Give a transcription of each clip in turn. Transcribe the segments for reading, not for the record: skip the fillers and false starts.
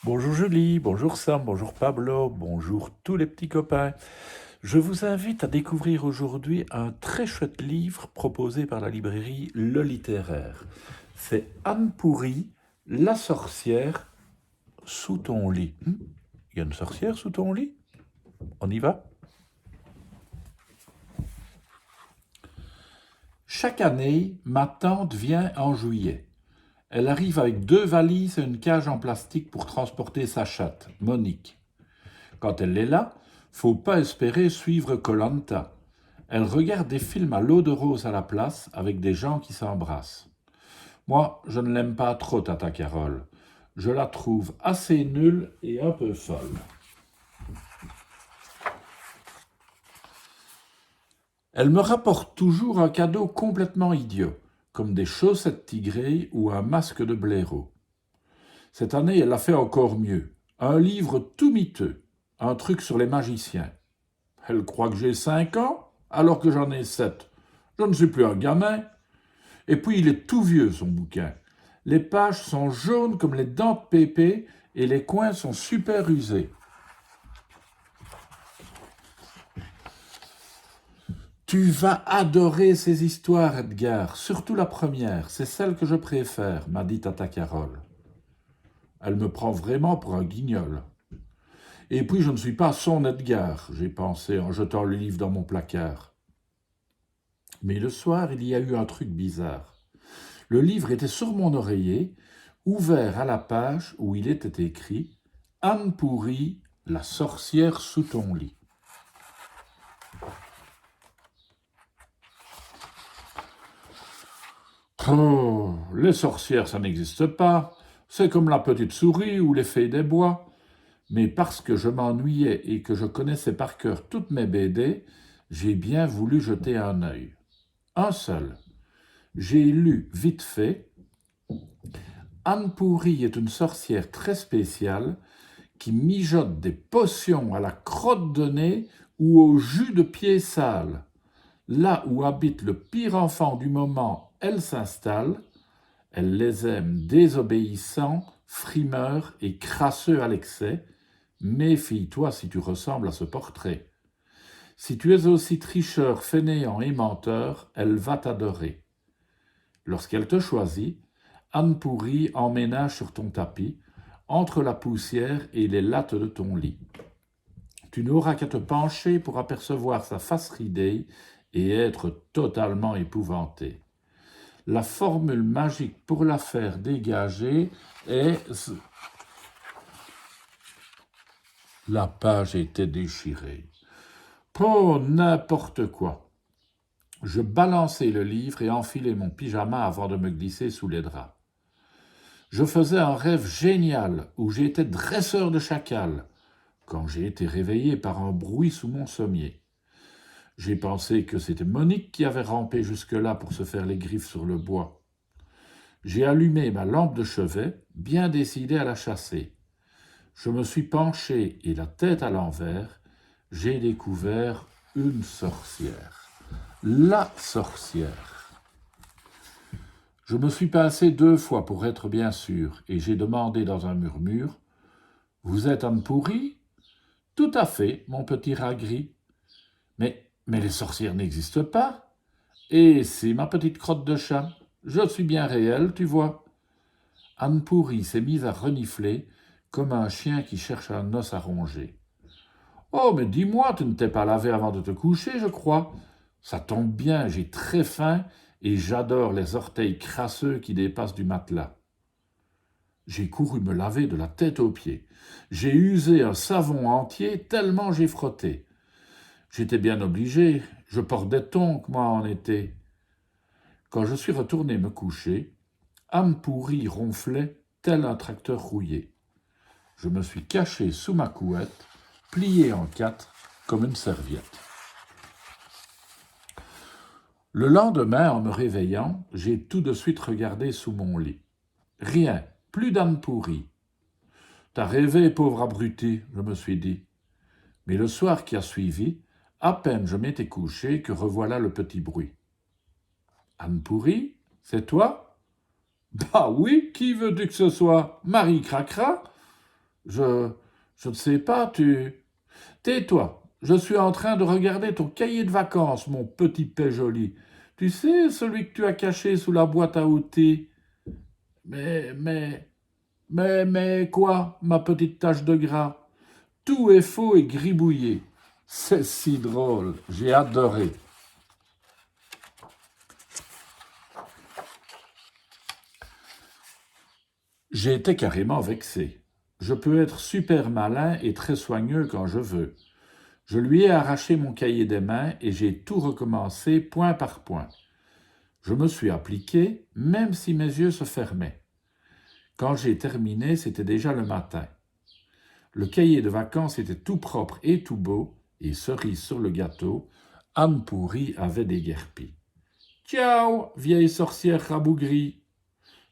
Bonjour Julie, bonjour Sam, bonjour Pablo, bonjour tous les petits copains. Je vous invite à découvrir aujourd'hui un très chouette livre proposé par la librairie Le Littéraire. C'est Anne Pourry, La sorcière sous ton lit. Il y a une sorcière sous ton lit? On y va? Chaque année, ma tante vient en juillet. Elle arrive avec 2 valises et une cage en plastique pour transporter sa chatte, Monique. Quand elle est là, faut pas espérer suivre koh. Elle regarde des films à l'eau de rose à la place avec des gens qui s'embrassent. Moi, je ne l'aime pas trop, Tata Carole. Je la trouve assez nulle et un peu folle. Elle me rapporte toujours un cadeau complètement idiot, comme des chaussettes tigrées ou un masque de blaireau. Cette année, elle a fait encore mieux. Un livre tout miteux, un truc sur les magiciens. Elle croit que j'ai 5 ans, alors que j'en ai 7. Je ne suis plus un gamin. Et puis il est tout vieux, son bouquin. Les pages sont jaunes comme les dents de Pépé et les coins sont super usés. Tu vas adorer ces histoires, Edgar, surtout la première, c'est celle que je préfère, m'a dit Tata Carole. Elle me prend vraiment pour un guignol. Et puis je ne suis pas son Edgar, j'ai pensé en jetant le livre dans mon placard. Mais le soir, il y a eu un truc bizarre. Le livre était sur mon oreiller, ouvert à la page où il était écrit « Anne Pourry, la sorcière sous ton lit ». Oh, les sorcières, ça n'existe pas. C'est comme la petite souris ou les fées des bois. Mais parce que je m'ennuyais et que je connaissais par cœur toutes mes BD, j'ai bien voulu jeter un œil. Un seul. J'ai lu vite fait. Anne Pourry est une sorcière très spéciale qui mijote des potions à la crotte de nez ou au jus de pied sale. Là où habite le pire enfant du moment, elle s'installe. Elle les aime désobéissants, frimeurs et crasseux à l'excès. Méfie-toi si tu ressembles à ce portrait. Si tu es aussi tricheur, fainéant et menteur, elle va t'adorer. Lorsqu'elle te choisit, Anne Pourry emménage sur ton tapis, entre la poussière et les lattes de ton lit. Tu n'auras qu'à te pencher pour apercevoir sa face ridée et être totalement épouvanté. La formule magique pour la faire dégager est... La page était déchirée. Oh, n'importe quoi. Je balançai le livre et enfilai mon pyjama avant de me glisser sous les draps. Je faisais un rêve génial où j'étais dresseur de chacal, quand j'ai été réveillé par un bruit sous mon sommier. J'ai pensé que c'était Monique qui avait rampé jusque-là pour se faire les griffes sur le bois. J'ai allumé ma lampe de chevet, bien décidé à la chasser. Je me suis penché et la tête à l'envers, j'ai découvert une sorcière. La sorcière. Je me suis pincé 2 fois pour être bien sûr, et j'ai demandé dans un murmure « Vous êtes Anne Pourry ?»« Tout à fait, mon petit rat gris. »« Mais les sorcières n'existent pas. »« Et c'est ma petite crotte de chat. Je suis bien réelle, tu vois. » Anne Pourry s'est mise à renifler comme un chien qui cherche un os à ronger. « Oh, mais dis-moi, tu ne t'es pas lavé avant de te coucher, je crois. Ça tombe bien, j'ai très faim et j'adore les orteils crasseux qui dépassent du matelas. » J'ai couru me laver de la tête aux pieds. J'ai usé un savon entier tellement j'ai frotté. J'étais bien obligé, je porte des tongs, moi, en été. Quand je suis retourné me coucher, Anne Pourry ronflait tel un tracteur rouillé. Je me suis caché sous ma couette, plié en 4 comme une serviette. Le lendemain, en me réveillant, j'ai tout de suite regardé sous mon lit. Rien, plus d'Anne Pourry. T'as rêvé, pauvre abruti, je me suis dit. Mais le soir qui a suivi, à peine je m'étais couché que revoilà le petit bruit. Anne Pourry, c'est toi? Bah oui, qui veux-tu que ce soit? Marie Cracra? Je, je ne sais pas, Tais-toi, je suis en train de regarder ton cahier de vacances, mon petit paix joli. Tu sais, celui que tu as caché sous la boîte à outils. Mais, mais, mais quoi, ma petite tache de gras? Tout est faux et gribouillé. C'est si drôle, j'ai adoré. J'ai été carrément vexé. Je peux être super malin et très soigneux quand je veux. Je lui ai arraché mon cahier des mains et j'ai tout recommencé point par point. Je me suis appliqué, même si mes yeux se fermaient. Quand j'ai terminé, c'était déjà le matin. Le cahier de vacances était tout propre et tout beau, et cerise sur le gâteau, Anne Pourrie avait déguerpi. « Ciao, vieille sorcière rabougrie !»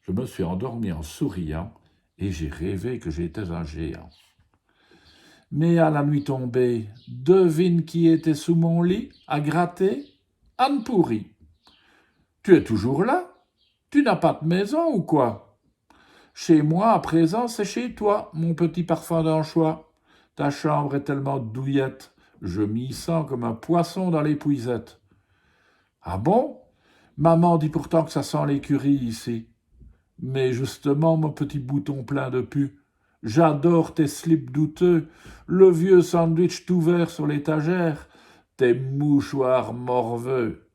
Je me suis endormi en souriant, et j'ai rêvé que j'étais un géant. Mais à la nuit tombée, devine qui était sous mon lit, à gratter? Anne Pourrie. Tu es toujours là? Tu n'as pas de maison ou quoi? Chez moi, à présent, c'est chez toi, mon petit parfum d'anchois. Ta chambre est tellement douillette, je m'y sens comme un poisson dans les puisettes. Ah bon? Maman dit pourtant que ça sent l'écurie ici. Mais justement, mon petit bouton plein de pu, j'adore tes slips douteux, le vieux sandwich tout vert sur l'étagère, tes mouchoirs morveux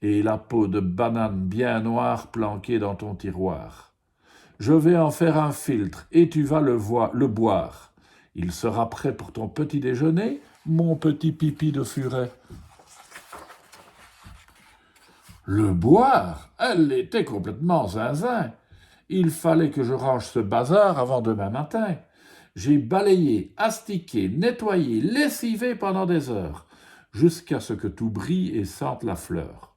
et la peau de banane bien noire planquée dans ton tiroir. Je vais en faire un filtre et tu vas le boire. Il sera prêt pour ton petit déjeuner, mon petit pipi de furet. Le boire? Elle était complètement zinzin. Il fallait que je range ce bazar avant demain matin. J'ai balayé, astiqué, nettoyé, lessivé pendant des heures, jusqu'à ce que tout brille et sente la fleur.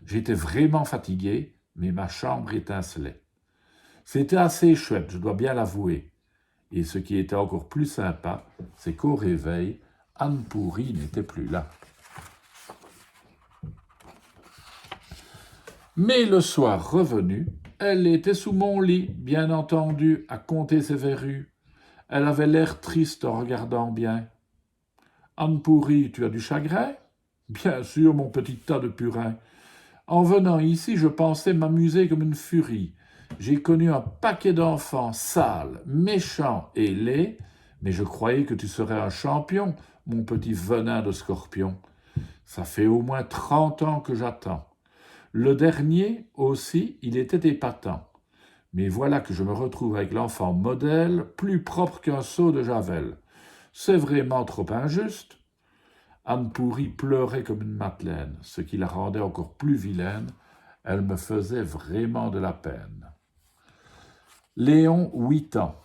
J'étais vraiment fatigué, mais ma chambre étincelait. C'était assez chouette, je dois bien l'avouer. Et ce qui était encore plus sympa, c'est qu'au réveil, Anne Pourrie n'était plus là. Mais le soir revenu, elle était sous mon lit, bien entendu, à compter ses verrues. Elle avait l'air triste en regardant bien. Anne Pourrie, tu as du chagrin? Bien sûr, mon petit tas de purin. En venant ici, je pensais m'amuser comme une furie. J'ai connu un paquet d'enfants sales, méchants et laids, mais je croyais que tu serais un champion, mon petit venin de scorpion. Ça fait au moins 30 ans que j'attends. Le dernier aussi, il était épatant. Mais voilà que je me retrouve avec l'enfant modèle, plus propre qu'un seau de javel. C'est vraiment trop injuste. Anne Pourrie pleurait comme une madeleine, ce qui la rendait encore plus vilaine. Elle me faisait vraiment de la peine. Léon, 8 ans,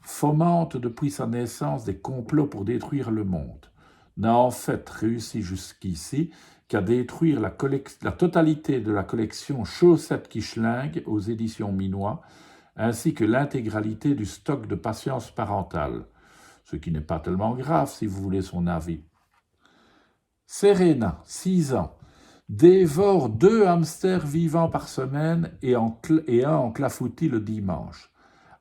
fomente depuis sa naissance des complots pour détruire le monde. N'a en fait réussi jusqu'ici qu'à détruire la totalité de la collection Chaussettes qui schlinguent aux éditions Minois, ainsi que l'intégralité du stock de Patience parentale, ce qui n'est pas tellement grave si vous voulez son avis. Serena, 6 ans, dévore 2 hamsters vivants par semaine et un en clafoutis le dimanche,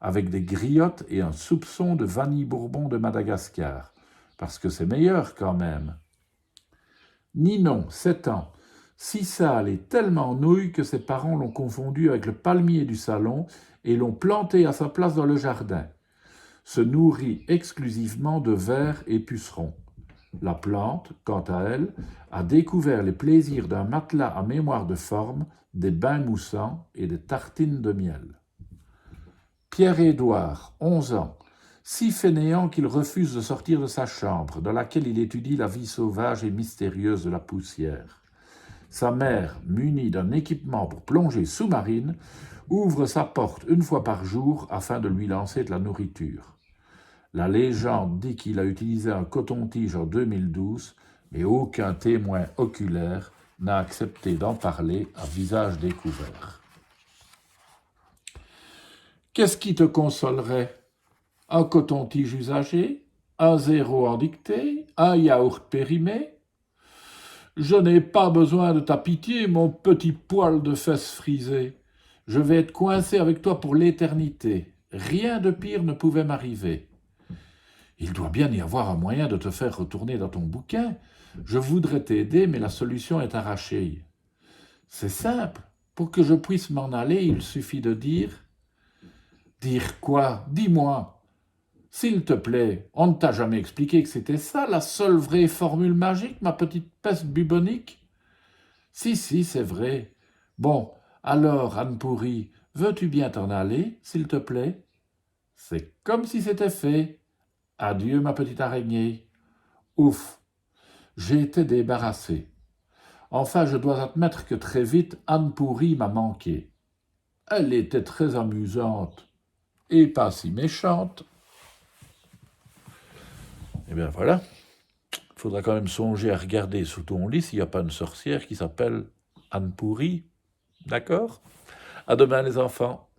avec des griottes et un soupçon de vanille bourbon de Madagascar, parce que c'est meilleur quand même. Ninon, 7 ans, si sale et tellement nouille que ses parents l'ont confondu avec le palmier du salon et l'ont planté à sa place dans le jardin. Se nourrit exclusivement de vers et pucerons. La plante, quant à elle, a découvert les plaisirs d'un matelas à mémoire de forme, des bains moussants et des tartines de miel. Pierre-Édouard, 11 ans, si fainéant qu'il refuse de sortir de sa chambre, dans laquelle il étudie la vie sauvage et mystérieuse de la poussière. Sa mère, munie d'un équipement pour plongée sous-marine, ouvre sa porte une fois par jour afin de lui lancer de la nourriture. La légende dit qu'il a utilisé un coton-tige en 2012, mais aucun témoin oculaire n'a accepté d'en parler à visage découvert. Qu'est-ce qui te consolerait? Un coton-tige usagé? Un zéro en dictée? Un yaourt périmé? Je n'ai pas besoin de ta pitié, mon petit poil de fesses frisé. Je vais être coincé avec toi pour l'éternité. Rien de pire ne pouvait m'arriver. Il doit bien y avoir un moyen de te faire retourner dans ton bouquin. Je voudrais t'aider, mais la solution est arrachée. C'est simple. Pour que je puisse m'en aller, il suffit de dire... Dire quoi? Dis-moi. S'il te plaît, on ne t'a jamais expliqué que c'était ça, la seule vraie formule magique, ma petite peste bubonique? Si, c'est vrai. Bon, alors, Anne pourrie, veux-tu bien t'en aller, s'il te plaît? C'est comme si c'était fait. Adieu, ma petite araignée. Ouf, j'ai été débarrassé. Enfin, je dois admettre que très vite, Anne pourrie m'a manqué. Elle était très amusante et pas si méchante. Eh bien voilà, il faudra quand même songer à regarder sous ton lit s'il n'y a pas une sorcière qui s'appelle Anne pourrie. D'accord? À demain les enfants.